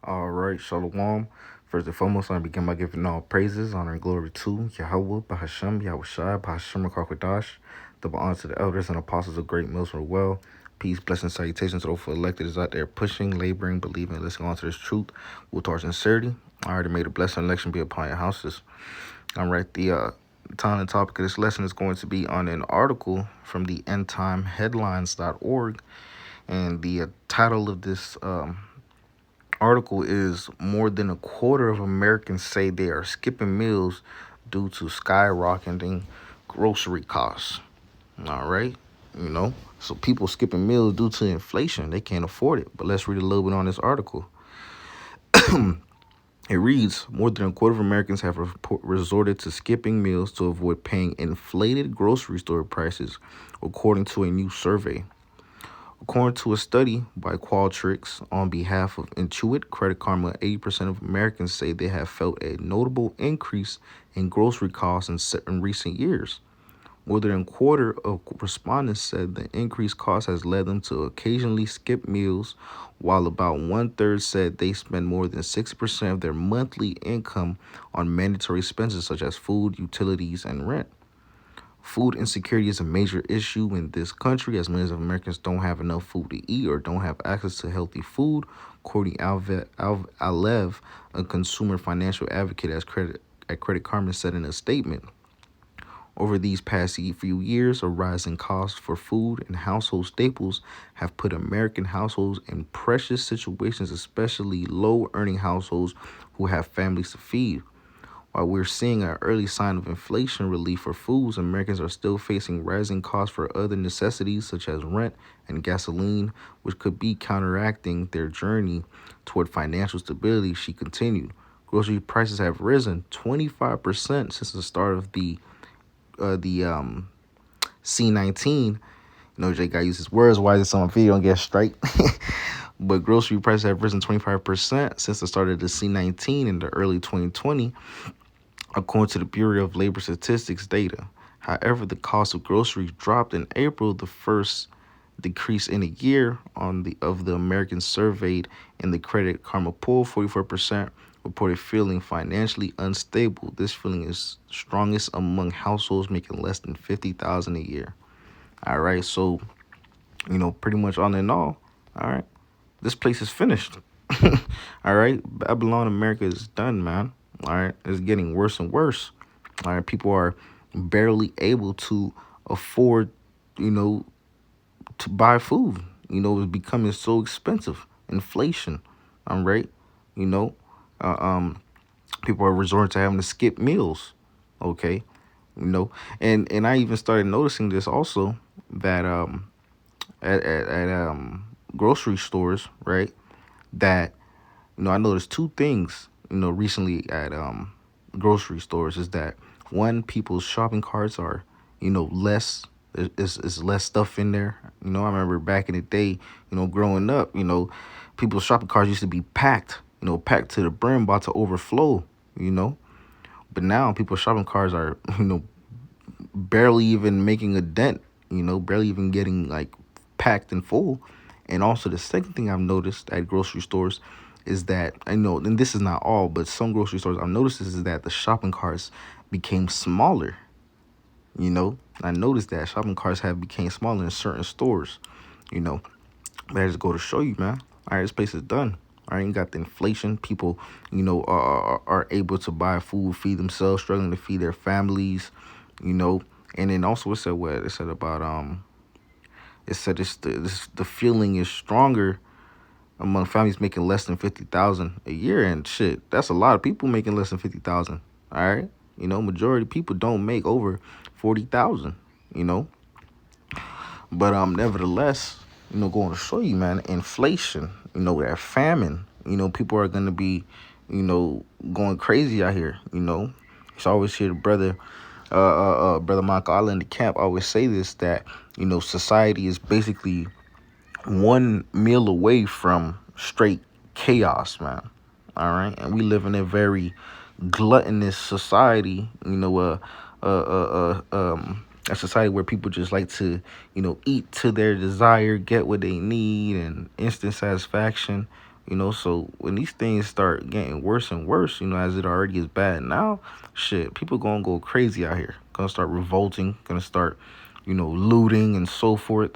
All right, Shalom. First and foremost, I begin by giving all praises, honor, and glory to Yahweh, Bahashem, Yahushai, Bahashem, Rakakwadash, double honor to the elders and apostles of Great Mills from well. Peace, blessings, salutations to those who elected is out there pushing, laboring, believing, listening on to this truth with our sincerity. I already made a blessing election be upon your houses. All right, the time and topic of this lesson is going to be on an article from the endtimeheadlines.org, and the title of this article is more than a quarter of Americans say they are skipping meals due to skyrocketing grocery costs. All right, so people skipping meals due to inflation. They can't afford it. But let's read a little bit on this article. It reads, more than a quarter of Americans have resorted to skipping meals to avoid paying inflated grocery store prices, according to a new survey. According to a study by Qualtrics on behalf of Intuit Credit Karma, 80% of Americans say they have felt a notable increase in grocery costs in recent years. More than a quarter of respondents said the increased cost has led them to occasionally skip meals, while about one-third said they spend more than 60% of their monthly income on mandatory expenses such as food, utilities, and rent. Food insecurity is a major issue in this country, as millions of Americans don't have enough food to eat or don't have access to healthy food, according to Alev, a consumer financial advocate at Credit Karma, said in a statement. Over these past few years, a rise in costs for food and household staples have put American households in precious situations, especially low-earning households who have families to feed. While we're seeing an early sign of inflation relief for foods, Americans are still facing rising costs for other necessities such as rent and gasoline, which could be counteracting their journey toward financial stability, she continued. Grocery prices have risen 25% since the start of the C19. Jay got to use his words wisely so my video don't get straight. But grocery prices have risen 25% since the start of the C19 in the early 2020, according to the Bureau of Labor Statistics data. However, the cost of groceries dropped in April, the first decrease in a year of the Americans surveyed in the Credit Karma poll. 44% reported feeling financially unstable. This feeling is strongest among households making less than $50,000 a year. All right, so pretty much all in all right, this place is finished. All right, Babylon America is done, man. All right, it's getting worse and worse. All right, people are barely able to afford, to buy food. It's becoming so expensive. Inflation. All right, you know, uh, um, people are resorting to having to skip meals. Okay, and I even started noticing this also, that at grocery stores, right? That I noticed two things, recently at grocery stores, is that one, people's shopping carts are, less. Is less stuff in there. I remember back in the day, growing up, people's shopping carts used to be packed, packed to the brim, about to overflow, you know. But now people's shopping carts are, barely even making a dent, barely even getting like packed and full. And also the second thing I've noticed at grocery stores is that, I know, and this is not all, but some grocery stores I've noticed is that the shopping carts became smaller. I noticed that shopping carts have became smaller in certain stores. You know, but I just go to show you, man. All right, this place is done. All right, you got the inflation. People, are able to buy food, feed themselves, struggling to feed their families. You know, and then also it said about it said the feeling is stronger among families making less than 50,000 a year, and shit, that's a lot of people making less than 50,000. All right, majority of people don't make over 40,000. You know, but nevertheless, going to show you, man, inflation. That famine. People are gonna be, going crazy out here. It's always hear the brother Michael Allen in the camp always say this, that society is basically one meal away from straight chaos, man. All right, and we live in a very gluttonous society. A society where people just like to, eat to their desire, get what they need, and instant satisfaction. So when these things start getting worse and worse, as it already is bad now, shit, people gonna go crazy out here. Gonna start revolting, gonna start, looting and so forth.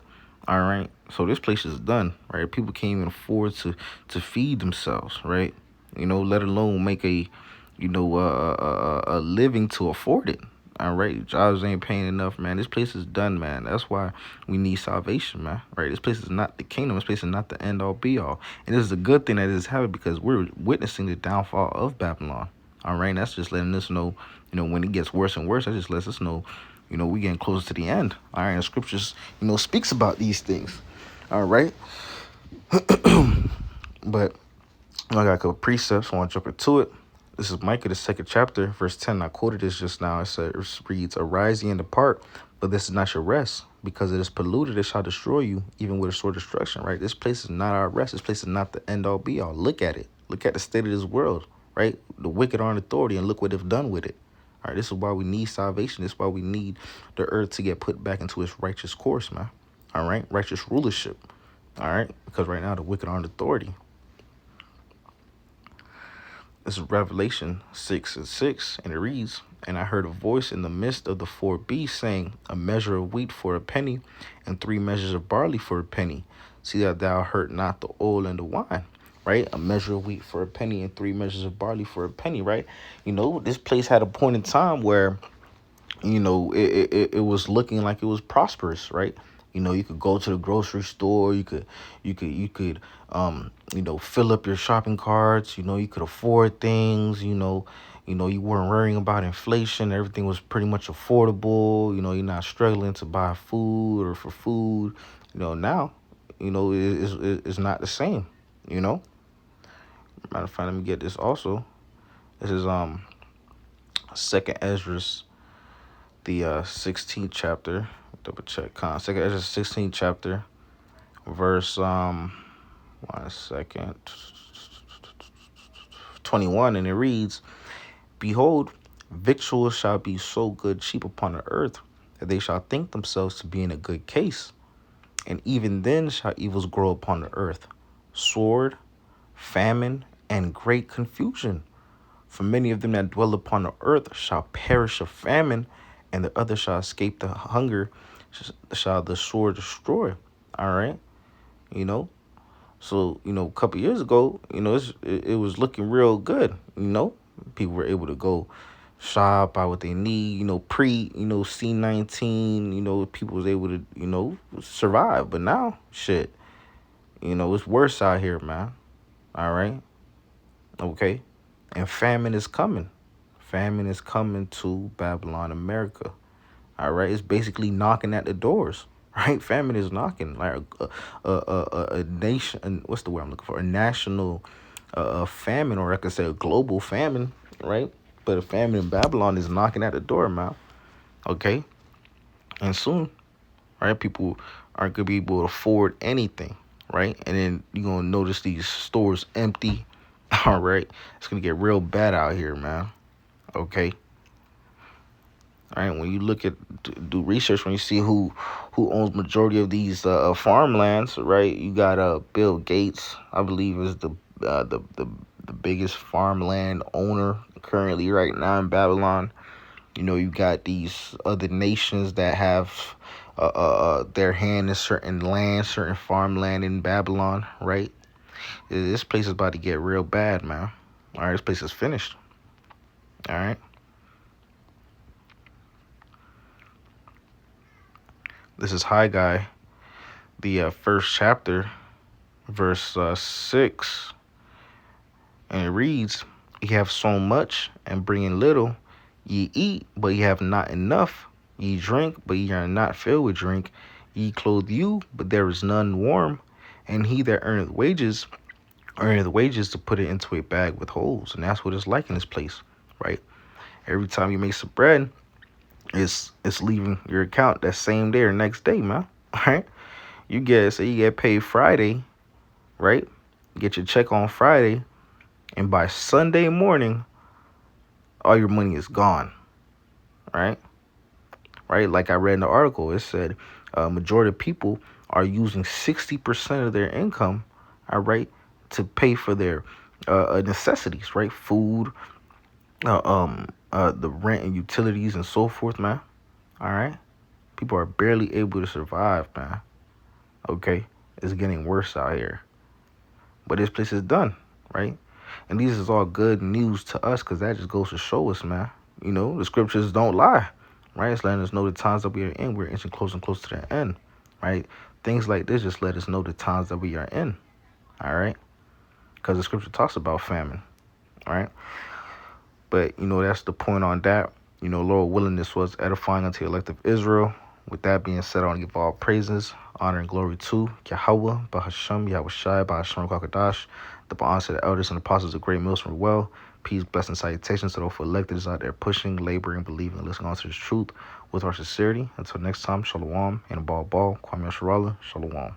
All right. So this place is done, right? People can't even afford to feed themselves, right? Let alone make a living to afford it. All right, jobs ain't paying enough, man. This place is done, man. That's why we need salvation, man. Right? This place is not the kingdom. This place is not the end all be all. And this is a good thing that this is happening because we're witnessing the downfall of Babylon. All right, that's just letting us know, when it gets worse and worse, that just lets us know, we getting closer to the end. All right, and scriptures, speaks about these things. All right, but I got a couple precepts. I want to jump into it. This is Micah, the second chapter, verse 10. I quoted this just now. It reads, "Arise ye and depart, but this is not your rest, because it is polluted, it shall destroy you, even with a sore destruction." Right? This place is not our rest. This place is not the end all be all. Look at it. Look at the state of this world, right? The wicked are in authority, and look what they've done with it. All right, this is why we need salvation. This is why we need the earth to get put back into its righteous course, man. All right, righteous rulership. All right, because right now the wicked are in authority. This is Revelation 6:6, and it reads, "And I heard a voice in the midst of the four beasts saying, A measure of wheat for a penny, and 3 measures of barley for a penny. See that thou hurt not the oil and the wine." Right? A measure of wheat for a penny and 3 measures of barley for a penny, right? This place had a point in time where it was looking like it was prosperous, right? You could go to the grocery store, you could fill up your shopping carts, you could afford things, you weren't worrying about inflation, everything was pretty much affordable, you're not struggling to buy food or for food. Now, it's not the same, Matter of fact, let me get this also. This is Second Ezra, the 16th chapter. Double check. Second Ezra 16th chapter, verse 21, and it reads, "Behold, victuals shall be so good cheap upon the earth, that they shall think themselves to be in a good case. And even then shall evils grow upon the earth, sword, famine, and great confusion. For many of them that dwell upon the earth shall perish of famine, and the others shall escape the hunger, shall the sword destroy." All right. So, a couple years ago, it was looking real good. People were able to go shop, buy what they need, C-19, people was able to, survive. But now, shit, it's worse out here, man. All right. Okay. And famine is coming. Famine is coming to Babylon, America. All right. It's basically knocking at the doors. Right, famine is knocking, like a nation. What's the word I'm looking for? A national famine, or I could say a global famine, right? But a famine in Babylon is knocking at the door, man. Okay, and soon, right? People aren't gonna be able to afford anything, right? And then you're gonna notice these stores empty. All right, it's gonna get real bad out here, man. Okay. All right, when you look at do research, when you see who owns majority of these farmlands, right? You got Bill Gates, I believe, is the biggest farmland owner currently right now in Babylon. You got these other nations that have their hand in certain land, certain farmland in Babylon, right? This place is about to get real bad, man. All right, this place is finished. All right. This is Haggai, the first chapter, verse 6, and it reads, "Ye have sown much, and bring in little. Ye eat, but ye have not enough. Ye drink, but ye are not filled with drink. Ye clothe you, but there is none warm. And he that earneth wages to put it into a bag with holes." And that's what it's like in this place, right? Every time you make some bread, it's leaving your account that same day or next day, man. All right. You get paid Friday, right? Get your check on Friday, and by Sunday morning, all your money is gone. Right? Right? Like I read in the article, it said majority of people are using 60% of their income, all right, to pay for their necessities, right? Food, the rent and utilities and so forth, man. All right, people are barely able to survive, man. Okay, it's getting worse out here, but this place is done, right? And these is all good news to us because that just goes to show us, man. The scriptures don't lie, right? It's letting us know the times that we are in. We're inching closer and closer to the end, right? Things like this just let us know the times that we are in, all right? Because the scripture talks about famine, all right? But, that's the point on that. Lord willing, this was edifying unto the elect of Israel. With that being said, I want to give all praises, honor, and glory to Yahweh, Bahasham, Yahweh Shai, Bahasham Kakadash, the Ba'ans of the elders and apostles of Great Mills from well. Peace, blessing, salutations to those electors out there pushing, laboring, believing, and listening on to this truth with our sincerity. Until next time, Shalom, and Kwame Sharala, Shalom.